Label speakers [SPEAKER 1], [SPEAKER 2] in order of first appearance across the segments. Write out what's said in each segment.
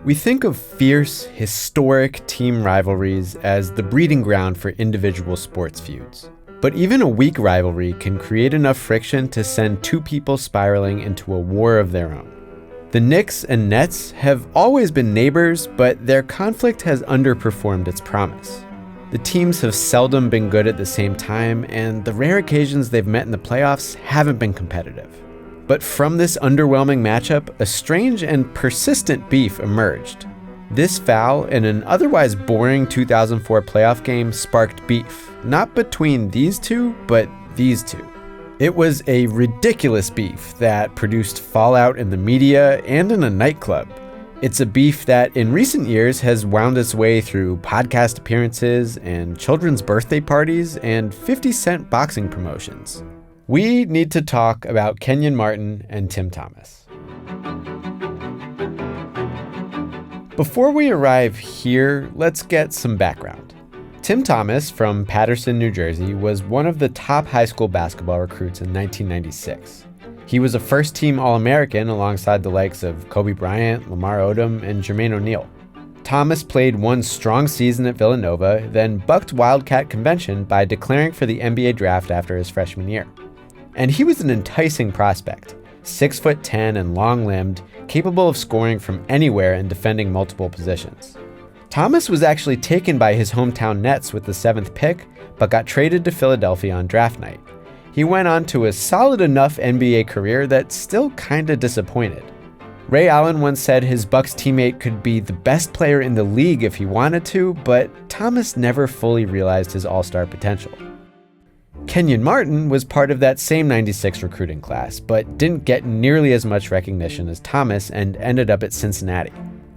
[SPEAKER 1] We think of fierce, historic team rivalries as the breeding ground for individual sports feuds. But even a weak rivalry can create enough friction to send two people spiraling into a war of their own. The Knicks and Nets have always been neighbors, but their conflict has underperformed its promise. The teams have seldom been good at the same time, and the rare occasions they've met in the playoffs haven't been competitive. But from this underwhelming matchup, a strange and persistent beef emerged. This foul in an otherwise boring 2004 playoff game sparked beef, not between these two, but these two. It was a ridiculous beef that produced fallout in the media and in a nightclub. It's a beef that in recent years has wound its way through podcast appearances and children's birthday parties and 50-cent boxing promotions. We need to talk about Kenyon Martin and Tim Thomas. Before we arrive here, let's get some background. Tim Thomas from Paterson, New Jersey, was one of the top high school basketball recruits in 1996. He was a first-team All-American alongside the likes of Kobe Bryant, Lamar Odom, and Jermaine O'Neal. Thomas played one strong season at Villanova, then bucked Wildcat convention by declaring for the NBA draft after his freshman year. And he was an enticing prospect, 6'10" and long-limbed, capable of scoring from anywhere and defending multiple positions. Thomas was actually taken by his hometown Nets with the 7th pick, but got traded to Philadelphia on draft night. He went on to a solid enough NBA career that still kinda disappointed. Ray Allen once said his Bucks teammate could be the best player in the league if he wanted to, but Thomas never fully realized his all-star potential. Kenyon Martin was part of that same 96 recruiting class, but didn't get nearly as much recognition as Thomas and ended up at Cincinnati.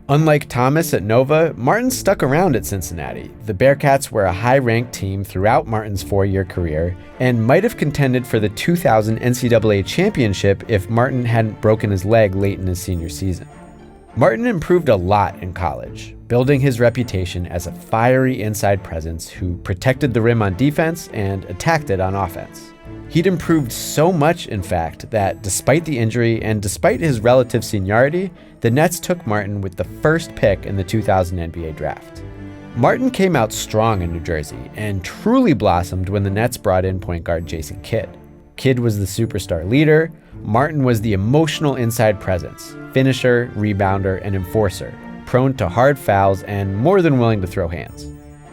[SPEAKER 1] Unlike Thomas at Nova, Martin stuck around at Cincinnati. The Bearcats were a high-ranked team throughout Martin's 4-year career and might have contended for the 2000 NCAA championship if Martin hadn't broken his leg late in his senior season. Martin improved a lot in college, building his reputation as a fiery inside presence who protected the rim on defense and attacked it on offense. He'd improved so much, in fact, that despite the injury and despite his relative seniority, the Nets took Martin with the first pick in the 2000 NBA draft. Martin came out strong in New Jersey and truly blossomed when the Nets brought in point guard Jason Kidd. Kidd was the superstar leader. Martin was the emotional inside presence, finisher, rebounder, and enforcer, prone to hard fouls and more than willing to throw hands.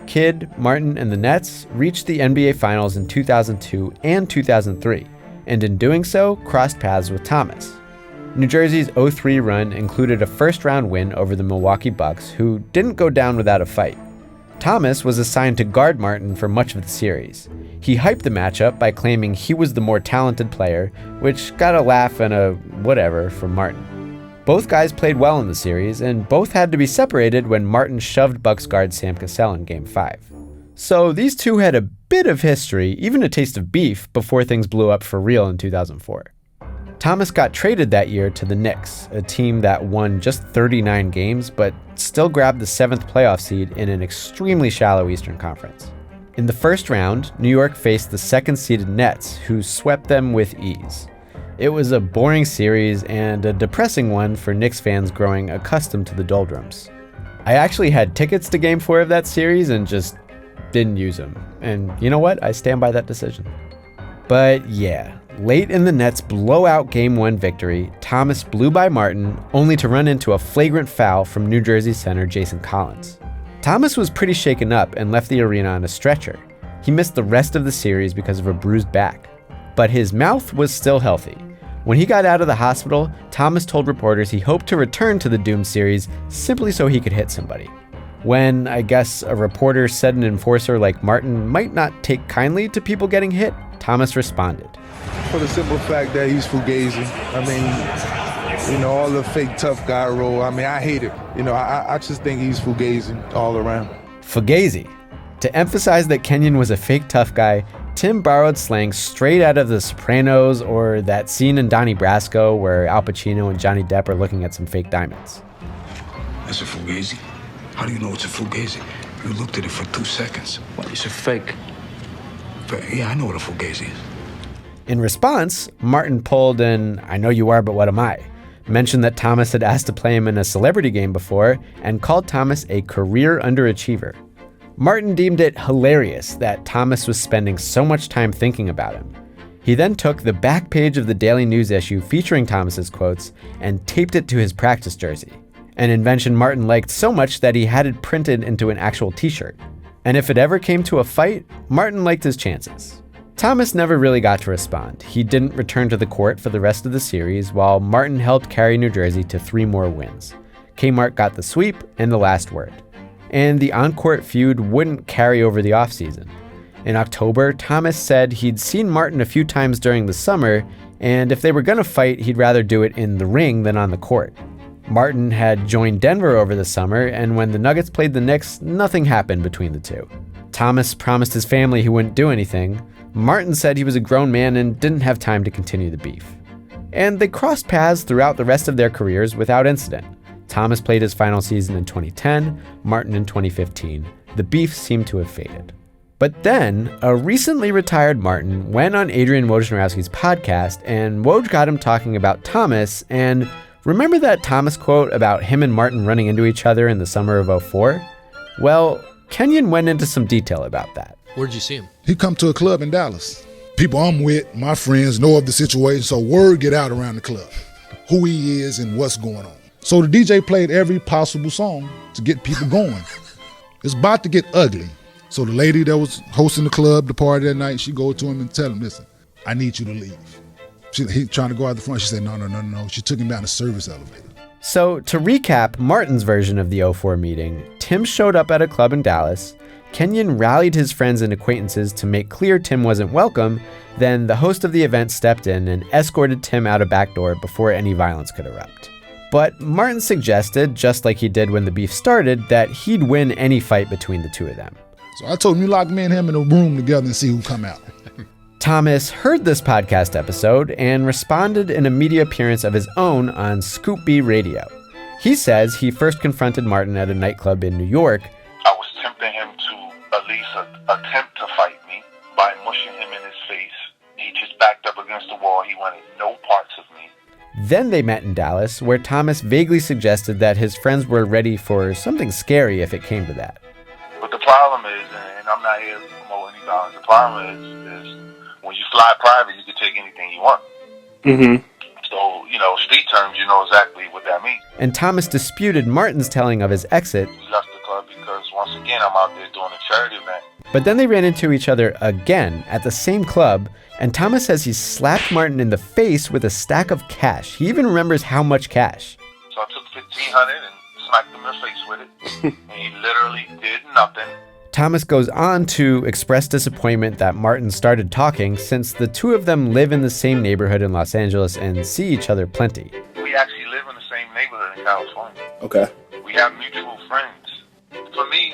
[SPEAKER 1] Kidd, Martin, and the Nets reached the NBA Finals in 2002 and 2003, and in doing so, crossed paths with Thomas. New Jersey's 0-3 run included a first-round win over the Milwaukee Bucks, who didn't go down without a fight. Thomas was assigned to guard Martin for much of the series. He hyped the matchup by claiming he was the more talented player, which got a laugh and a whatever from Martin. Both guys played well in the series, and both had to be separated when Martin shoved Bucks guard Sam Cassell in Game 5. So these two had a bit of history, even a taste of beef, before things blew up for real in 2004. Thomas got traded that year to the Knicks, a team that won just 39 games, but still grabbed the 7th playoff seed in an extremely shallow Eastern Conference. In the first round, New York faced the 2nd-seeded Nets, who swept them with ease. It was a boring series and a depressing one for Knicks fans growing accustomed to the doldrums. I actually had tickets to Game 4 of that series and just didn't use them. And you know what? I stand by that decision. But yeah, late in the Nets' blowout Game 1 victory, Thomas blew by Martin, only to run into a flagrant foul from New Jersey center Jason Collins. Thomas was pretty shaken up and left the arena on a stretcher. He missed the rest of the series because of a bruised back. But his mouth was still healthy. When he got out of the hospital, Thomas told reporters he hoped to return to the doomed series simply so he could hit somebody. When, I guess, a reporter said an enforcer like Martin might not take kindly to people getting hit, Thomas responded.
[SPEAKER 2] For the simple fact that he's fugazi. I mean, all the fake tough guy role, I hate it. I just think he's fugazi all around.
[SPEAKER 1] Fugazi. To emphasize that Kenyon was a fake tough guy, Tim borrowed slang straight out of The Sopranos or that scene in Donnie Brasco where Al Pacino and Johnny Depp are looking at some fake diamonds.
[SPEAKER 3] That's a fugazi? How do you know it's a fugazi? You looked at it for 2 seconds. Well, it's a fake. But yeah, I know what a fugazi is.
[SPEAKER 1] In response, Martin pulled an "I know you are, but what am I?" mentioned that Thomas had asked to play him in a celebrity game before, and called Thomas a career underachiever. Martin deemed it hilarious that Thomas was spending so much time thinking about him. He then took the back page of the Daily News issue featuring Thomas's quotes and taped it to his practice jersey, an invention Martin liked so much that he had it printed into an actual t-shirt. And if it ever came to a fight, Martin liked his chances. Thomas never really got to respond. He didn't return to the court for the rest of the series, while Martin helped carry New Jersey to 3 more wins. Kmart got the sweep and the last word. And the on-court feud wouldn't carry over the offseason. In October, Thomas said he'd seen Martin a few times during the summer, and if they were going to fight, he'd rather do it in the ring than on the court. Martin had joined Denver over the summer, and when the Nuggets played the Knicks, nothing happened between the two. Thomas promised his family he wouldn't do anything. Martin said he was a grown man and didn't have time to continue the beef. And they crossed paths throughout the rest of their careers without incident. Thomas played his final season in 2010, Martin in 2015. The beef seemed to have faded. But then, a recently retired Martin went on Adrian Wojnarowski's podcast, and Woj got him talking about Thomas, and remember that Thomas quote about him and Martin running into each other in the summer of '04? Well, Kenyon went into some detail about that.
[SPEAKER 4] Where'd you see him?
[SPEAKER 5] He come to a club in Dallas. People I'm with, my friends, know of the situation, so word get out around the club, who he is and what's going on. So the DJ played every possible song to get people going. It's about to get ugly. So the lady that was hosting the club, the party that night, she go to him and tell him, listen, I need you to leave. He trying to go out the front. She said, no. She took him down the service elevator.
[SPEAKER 1] So to recap Martin's version of the '04 meeting, Tim showed up at a club in Dallas. Kenyon rallied his friends and acquaintances to make clear Tim wasn't welcome. Then the host of the event stepped in and escorted Tim out a back door before any violence could erupt. But Martin suggested, just like he did when the beef started, that he'd win any fight between the two of them.
[SPEAKER 5] So I told him, you lock me and him in a room together and see who come out.
[SPEAKER 1] Thomas heard this podcast episode and responded in a media appearance of his own on Scoop B Radio. He says he first confronted Martin at a nightclub in New York.
[SPEAKER 6] I was tempting him to at least attempt to fight me by mushing him in his face. He just backed up against the wall. He wanted no parts of me.
[SPEAKER 1] Then they met in Dallas, where Thomas vaguely suggested that his friends were ready for something scary if it came to that.
[SPEAKER 6] But the problem is, and I'm not here to promote any violence, the problem is when you fly private, you can take anything you want. Mm-hmm. So, street terms, you know exactly what that means.
[SPEAKER 1] And Thomas disputed Martin's telling of his exit.
[SPEAKER 6] We left the club because, once again, I'm out there doing a charity event.
[SPEAKER 1] But then they ran into each other again at the same club, and Thomas says he slapped Martin in the face with a stack of cash. He even remembers how much cash.
[SPEAKER 6] So I took $1,500 and smacked him in the face with it. And he literally did nothing.
[SPEAKER 1] Thomas goes on to express disappointment that Martin started talking, since the two of them live in the same neighborhood in Los Angeles and see each other plenty.
[SPEAKER 6] We actually live in the same neighborhood in California.
[SPEAKER 4] Okay.
[SPEAKER 6] We have mutual friends. For me,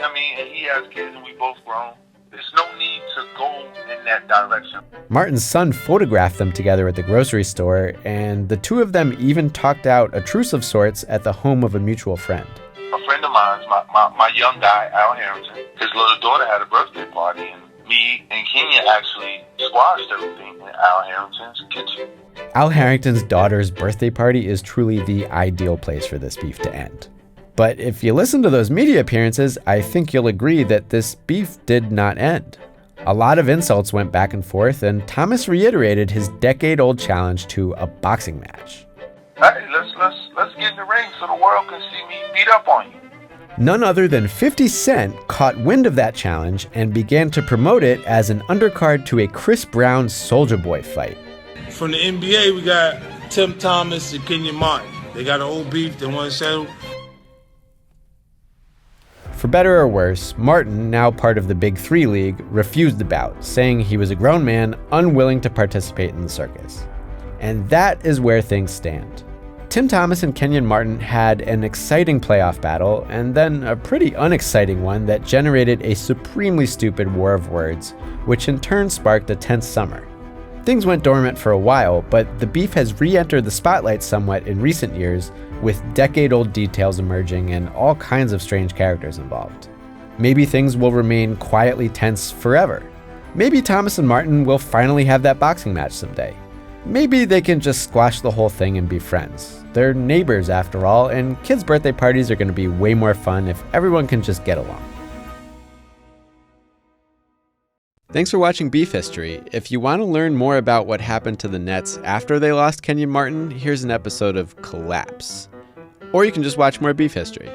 [SPEAKER 6] he has kids and we both grown. There's no need to go in that direction.
[SPEAKER 1] Martin's son photographed them together at the grocery store, and the two of them even talked out a truce of sorts at the home of a mutual friend.
[SPEAKER 6] A friend of mine, my young guy, Al Harrington, his little daughter had a birthday party, and me and Kenyon actually squashed everything in Al Harrington's kitchen.
[SPEAKER 1] Al Harrington's daughter's birthday party is truly the ideal place for this beef to end. But if you listen to those media appearances, I think you'll agree that this beef did not end. A lot of insults went back and forth, and Thomas reiterated his decade-old challenge to a boxing match.
[SPEAKER 6] Hey, let's get in the ring so the world can see me beat up on you.
[SPEAKER 1] None other than 50 Cent caught wind of that challenge and began to promote it as an undercard to a Chris Brown Soulja Boy fight.
[SPEAKER 7] From the NBA, we got Tim Thomas and Kenyon Martin. They got an old beef they want to settle.
[SPEAKER 1] For better or worse, Martin, now part of the Big Three League, refused the bout, saying he was a grown man unwilling to participate in the circus. And that is where things stand. Tim Thomas and Kenyon Martin had an exciting playoff battle, and then a pretty unexciting one that generated a supremely stupid war of words, which in turn sparked a tense summer. Things went dormant for a while, but the beef has re-entered the spotlight somewhat in recent years, with decade-old details emerging and all kinds of strange characters involved. Maybe things will remain quietly tense forever. Maybe Thomas and Martin will finally have that boxing match someday. Maybe they can just squash the whole thing and be friends. They're neighbors after all, and kids' birthday parties are going to be way more fun if everyone can just get along. Thanks for watching Beef History. If you want to learn more about what happened to the Nets after they lost Kenyon Martin, here's an episode of Collapse. Or you can just watch more Beef History.